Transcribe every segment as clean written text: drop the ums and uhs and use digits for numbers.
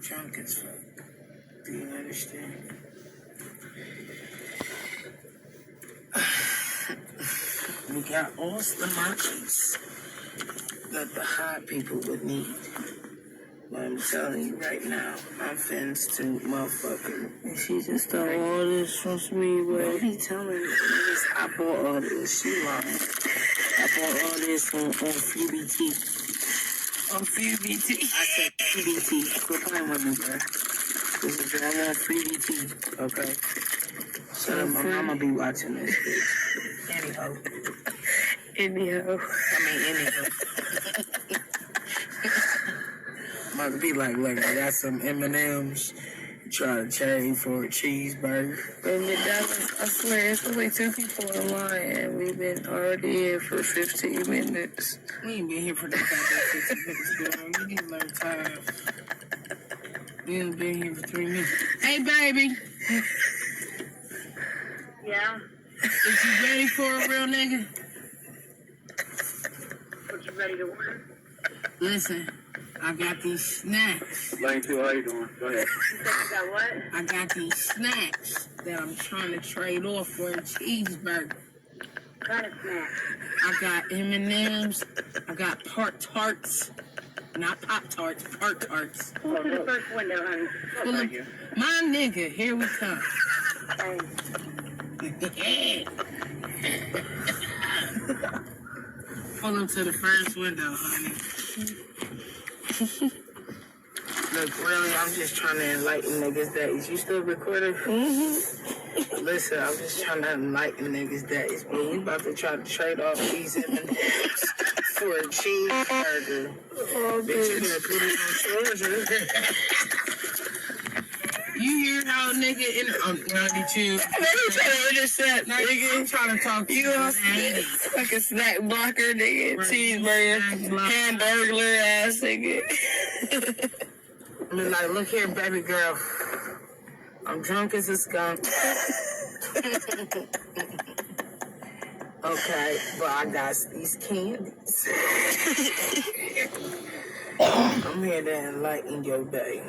drunk as fuck. Do you understand? We got all the merchandise that the hot people would need. But I'm telling you right now, I'm fins to motherfucker. And she just stole all this from me, but don't be telling me niggas I bought all this. She lying. I bought all this on FreeBT. on FreeBT. I said FreeBT. Quit playing with me, bro. This is I'm on FreeBT, okay? So my mama be watching this bitch. Anyhow. Anyhow. Must be like, look, I got some M&M's. Try to trade for a cheeseburger. And McDonald's, I swear, it's only 2 people in line, and we've been already here for 15 minutes. We ain't been here for that goddamn 15 minutes, girl. You need to learn time. We ain't been here for 3 minutes. Hey, baby. Yeah? Is you ready for a real nigga? What, you ready to work? Listen, I got these snacks. Lane 2, how you doing? Go ahead. You said you got what? I got these snacks that I'm trying to trade off for a cheeseburger. What kind of snack? I got M&M's. I got Tarts. Not Pop-Tarts, Tarts. Pull to the first window, honey. Pull up. My nigga, here we come. Pull up to the first window, honey. Look, really, I'm just trying to enlighten niggas' days. You still recording? Mm-hmm. Listen, I'm just trying to enlighten niggas' days, but we about to try to trade off these M&M's for a cheeseburger. Oh, bitch, you better put it on charger. You hear how nigga in I'm 92. Nigga trying to intercept, nigga. I'm trying to talk to you. You like a snack blocker, nigga. Right. Cheeseburger, hamburglar ass nigga. I mean, like, look here, baby girl. I'm drunk as a skunk. Okay, but I got these candies. I'm here to enlighten your day.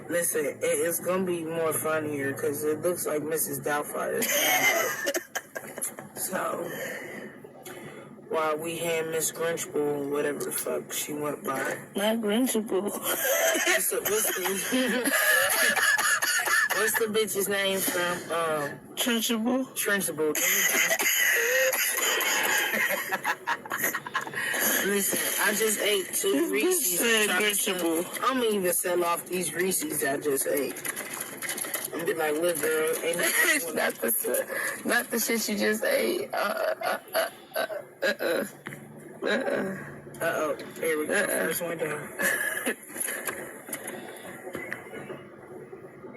Listen, it's gonna be more fun here because it looks like Mrs. Doubtfire is coming. So, while we hand Miss Grinchbull, whatever the fuck she went by. Not Grinchbull. What's the bitch's name from? Trunchbull. Trunchbull. Listen, I just ate 2 Reese's. I'm gonna even sell off these Reese's I just ate. I'm gonna be like, look, girl, ain't not the shit you just ate. Here we go. First one down.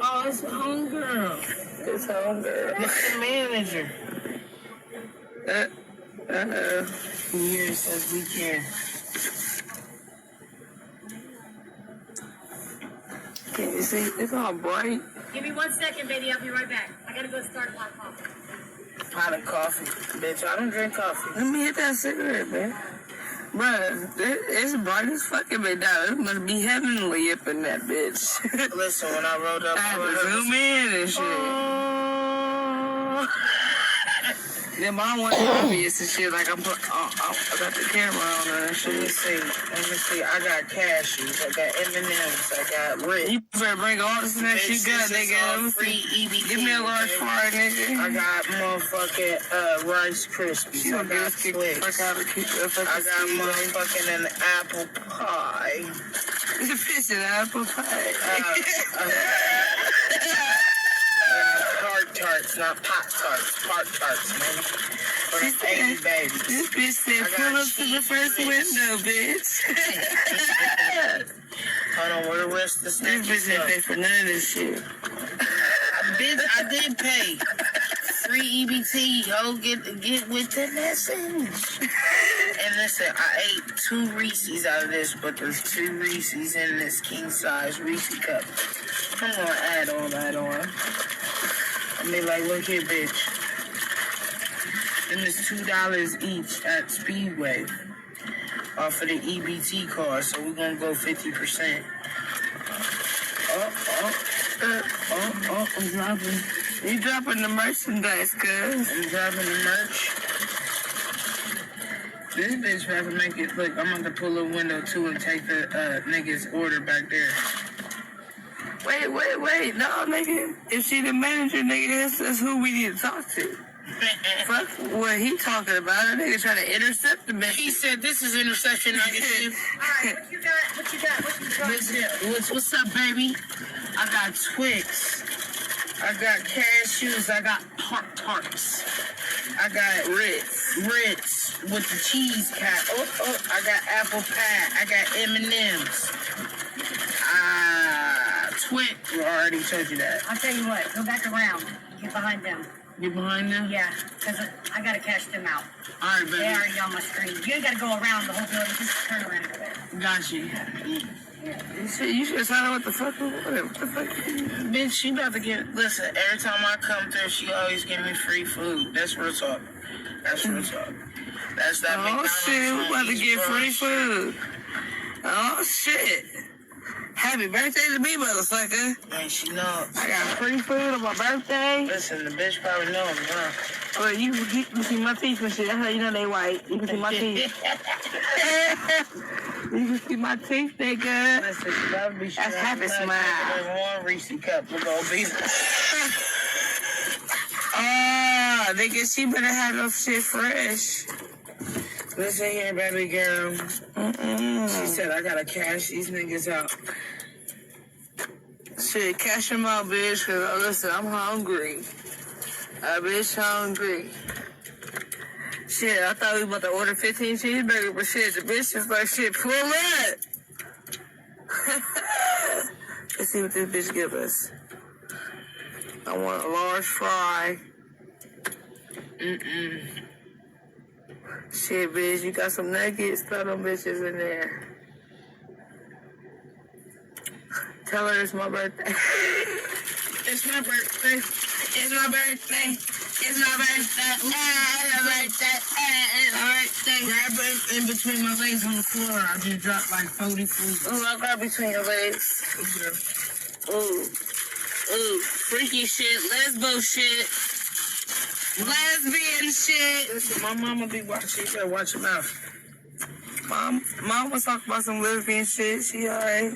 Oh, it's homegirl. It's homegirl. It's the manager. Here says we can. Can you see? It's all bright. Give me 1 second, baby. I'll be right back. I gotta go start a pot of coffee. Pot of coffee. Bitch, I don't drink coffee. Let me hit that cigarette, man. Bruh, it's bright as fucking McDonald's. It must be heavenly up in that bitch. Listen, when I rolled up, I had to zoom in and shit. Oh. Then my one obvious and shit, like I got the camera on her and shit. Let me see. I got cashews, I got M&M's, I got Ritz. You better bring all the snacks you got, nigga. Free EBT. Give me a large fry, nigga. I got motherfucking Rice Krispies. I got Twix. I got motherfucking an apple pie. The fish and apple pie. Tarts, not Pop-Tarts. Tarts, man. For the baby babies. This bitch said, pull up to the first window, bitch. Hold on, where the rest of the snacks? This bitch didn't pay for none of this shit. Bitch, I did pay. Free EBT, yo, get with the message. And listen, I ate 2 Reese's out of this, but there's 2 Reese's in this king-size Reese cup. I'm gonna add all that on. I mean, like, look here, bitch. Them is $2 each at Speedway off of the EBT card, so we're gonna go 50%. I'm dropping. You dropping the merchandise, cuz. I'm dropping the merch. This bitch about to make it look. I'm gonna pull a window too and take the nigga's order back there. Wait. No, nigga. If she the manager, nigga, that's who we need to talk to. Fuck what he talking about. That nigga trying to intercept the man. He said this is interception. All right, what you got? What you got? What's up, baby? I got Twix. I got cashews. I got Pop-Tarts. I got Ritz with the cheese cap. I got apple pie. I got M&Ms. Twix. I already told you that. I'll tell you what. Go back around. Get behind them. You behind them? Yeah, because I gotta cash them out. All right, baby. They already on my screen. You ain't gotta go around the whole building. Just turn around over there. Got you. You should tell her what the fuck. What the fuck? Bitch, she about to get. Listen, every time I come through, she always give me free food. That's real talk. That's real talk. That's that. Oh McDonald's shit, we about to East get free Brush. food. Oh shit. Happy birthday to me, motherfucker. Man, she knows. I got free food on my birthday. Listen, the bitch probably know me, huh? Well, you can see my teeth and shit. That's how you know they white. You can see my teeth. You can see my teeth, nigga. Listen, that would be That's happy smile. One Reese cup will go be. Oh, nigga, she better have no shit fresh. Listen here, baby girl. She said I gotta cash these niggas out. Shit, cash them out, bitch, cause listen, I'm hungry. Bitch hungry. Shit, I thought we about to order 15 cheeseburgers, but shit, the bitch is like, shit, pull up. Let's see what this bitch give us. I want a large fry. Shit, bitch, you got some nuggets? Throw them bitches in there. Tell her it's my birthday. It's my birthday. It's my birthday. It's my birthday. It's my birthday. It's my birthday. Grab it in between my legs on the floor. I just dropped like 40 food. Ooh, I got between your legs. Ooh, freaky shit, lesbo shit, lesbian shit. Listen, my mama be watching. She better watch her mouth. Mom was talking about some lesbian shit. She alright.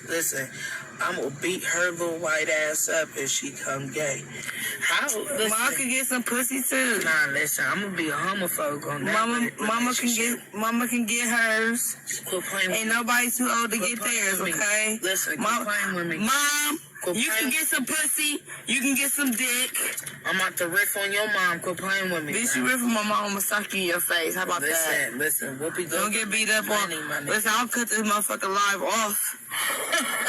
Listen, I'm gonna beat her little white ass up if she come gay. How? Listen, Mom can get some pussy too. nah, listen, I'm gonna be a homophobe on that. Mama can get hers. Quit playing with Ain't me. nobody too old to Quit get playing theirs, with me. okay? Listen, quit Mom, playing with me. Quit you playing- can get some pussy. You can get some dick. I'm about to riff on your mom. Quit playing with me. Bitch, you ripping my mom, I'ma sock you in your face. How about that? Listen, Whoopi Don't get beat up on. Listen, I'll cut this motherfucker live off.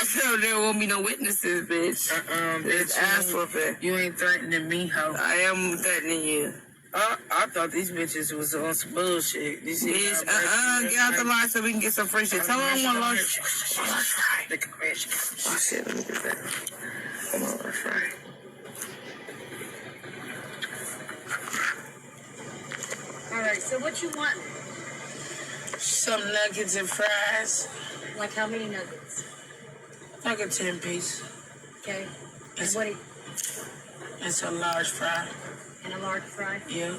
So there won't be no witnesses, bitch. This ass whooping. You ain't threatening me, ho. I am threatening you. I thought these bitches was on some bullshit. You see, Bitch, get out the line so we can get some free shit. Tell them one large. Oh shit, let me get that. Come on, large fry. All right, so what you want? Some nuggets and fries. Like how many nuggets? Like a 10-piece. Okay. And It's- what? It's a large fry. And a large fry. Yeah.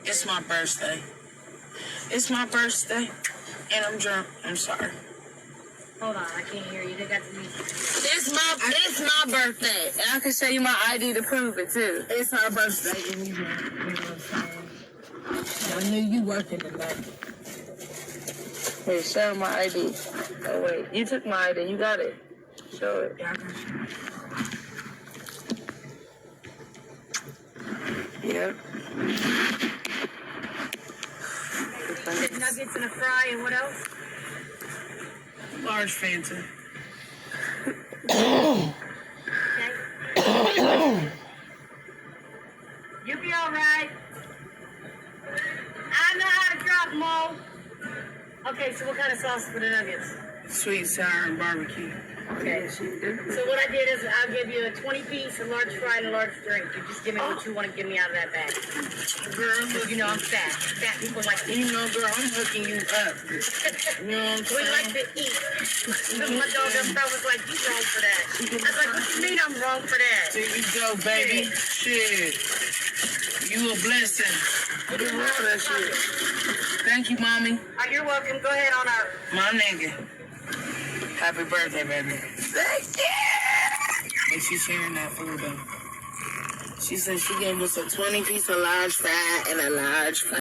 It's my birthday. It's my birthday. And I'm drunk. I'm sorry. Hold on, I can't hear you. They got the music. It's my birthday, and I can show you my ID to prove it too. It's our birthday. And you know what I'm saying? I knew you working tonight. Hey, show my ID. Oh wait, you took my ID. You got it. Show it. Yeah, I got you. Yep. Nuggets and a fry and what else? Large Fanta. Okay. You'll be all right. I know how to drop them all. Okay, so what kind of sauce for the nuggets? Sweet, sour, and barbecue. Okay. So what I did is I'll give you a 20-piece, a large fry, and a large drink. You just give me what you want to give me out of that bag. Girl, Because you know I'm fat. Fat people like to eat. you know, girl, I'm hooking you up. You know what I'm We saying? like to eat. My dog up there was like, you wrong for that. I was like, what you mean I'm wrong for that? There you go, baby. Shit. You a blessing. What is wrong with that shit? Thank you, mommy. You're welcome. Go ahead on our... My nigga. Happy birthday, baby. Thank you. And she's sharing that food, though. She said she gave us a 20-piece, a large fry, and a large fry.